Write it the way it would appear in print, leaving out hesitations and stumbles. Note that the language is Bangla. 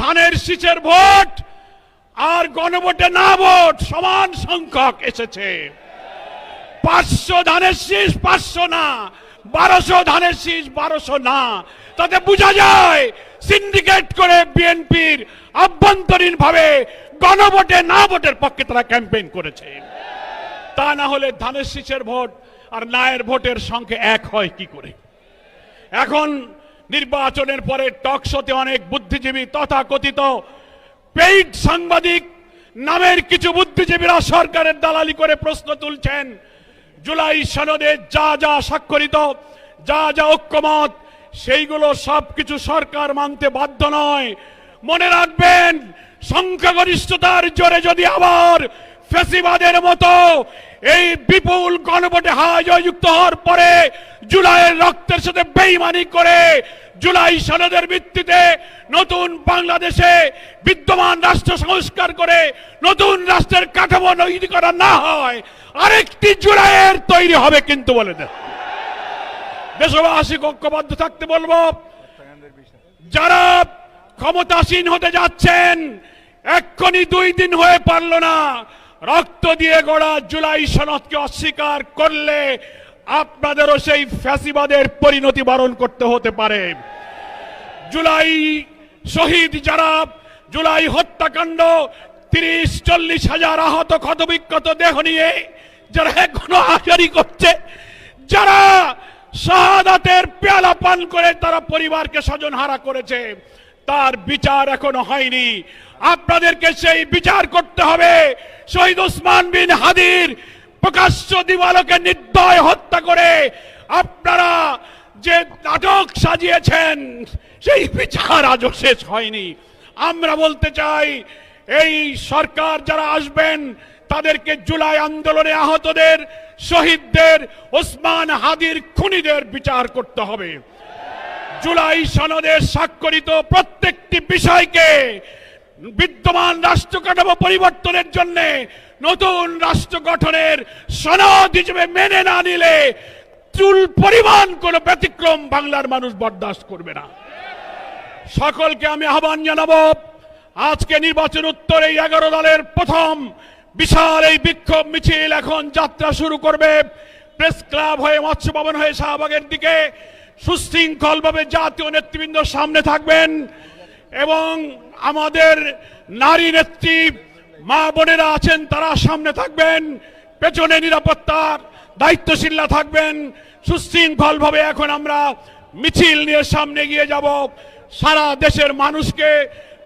ধানের শীষের ভোট আর গণভোটে না ভোট সমান সংখ্যক এসেছে। 500 ধানের শীষ 500 না, 1200 ধানের শীষ 1200 না। তাতে বোঝা যায় সিন্ডিকেট করে বিএনপির আভ্যন্তরীণ ভাবে গণভোটে না ভোটের পক্ষে তারা ক্যাম্পেইন করেছে। তা না হলে ধানের শীষের ভোট আর নায়ের ভোটের সংখ্যা এক হয় কি করে? এখন নির্বাচনের পরে টক শোতে অনেক বুদ্ধিজীবী তথাকথিত পেইড সাংবাদিক নামের কিছু বুদ্ধিজীবীরা সরকারের দালালি করে প্রশ্ন তুলছেন, জুলাই সনদে যা যা স্বাক্ষরিত, যা যা ঐক্যমত, সেইগুলো সবকিছু সরকার মানতে বাধ্য নয়। মনে রাখবেন, সংখ্যাগরিষ্ঠতার জোরে যদি আবার ফ্যাসিবাদের মতো এই বিপুল গণভোটে জয়যুক্ত হওয়ার পরে জুলাইয়ের রক্তের সাথে বেইমানি করে জুলাই সনদের ভিত্তিতে নতুন বাংলাদেশে বিদ্যমান রাষ্ট্র সংস্কার করে নতুন রাষ্ট্রের কাঠামো তৈরি করা না হয়, আরেকটি জুলাইয়ের তৈরি হবে কিন্তু বলে দেন। দেশবাসী ঐক্যবদ্ধ থাকতে বলবো। যারা ক্ষমতাসীন হতে যাচ্ছেন, এক্ষুনি 2 দিন হয়ে পারল না, রক্ত দিয়ে গড়া জুলাই সনদকে অস্বীকার করলে আপনাদেরও সেই ফ্যাসিবাদের পরিণতি বরণ করতে হতে পারে। জুলাই শহীদ যারা, জুলাই হত্যাকাণ্ড, 30-40 হাজার আহত ক্ষতবিক্ষত দেহ নিয়ে যারা এখনো আহাজারি করছে, যারা শাহাদাতের পেয়ালা পান করে তারা পরিবারকে স্বজনহারা করেছে, তার বিচার এখনো হয়নি। আপনাদেরকে সেই বিচার করতে হবে। শহীদ ওসমান বিন হাদির প্রকাশ্য দিবালোকে নির্দয় হত্যা করে আপনারা যে নাটক সাজিয়েছেন, সেই বিচার আজও শেষ হয়নি। আমরা বলতে চাই, এই সরকার যারা আসবেন তাদেরকে জুলাই আন্দোলনে আহতদের, শহীদদের, ওসমান হাদির খুনিদের বিচার করতে হবে। জুলাই সনদে স্বাক্ষরিত প্রত্যেকটি বিষয়কে বিদ্যমান রাষ্ট্র কাঠামো পরিবর্তনের জন্য নতুন রাষ্ট্র গঠনের সনদ হিসেবে মেনে না নিলে চুল পরিমাণ কোনো ব্যতিক্রম বাংলার মানুষ বরদাস্ত করবে না। সকলকে আমি আহ্বান জানাবো, আজকে নির্বাচন উত্তর এই 11 দলের প্রথম বিশাল এই বিক্ষোভ মিছিল এখন যাত্রা শুরু করবে। প্রেস ক্লাব হয়ে, মৎস্য ভবন হয়ে শাহবাগের দিকে সুশৃঙ্খলভাবে জাতীয় নেতৃবৃন্দ সামনে থাকবেন এবং আমাদের নারী নেত্রী মা বোনেরা আছেন তারা সামনে থাকবেন, পেছনে নিরাপত্তার দায়িত্বশীলরা থাকবেন। সুশৃঙ্খলভাবে এখন আমরা মিছিল নিয়ে সামনে গিয়ে যাব। সারা দেশের মানুষকে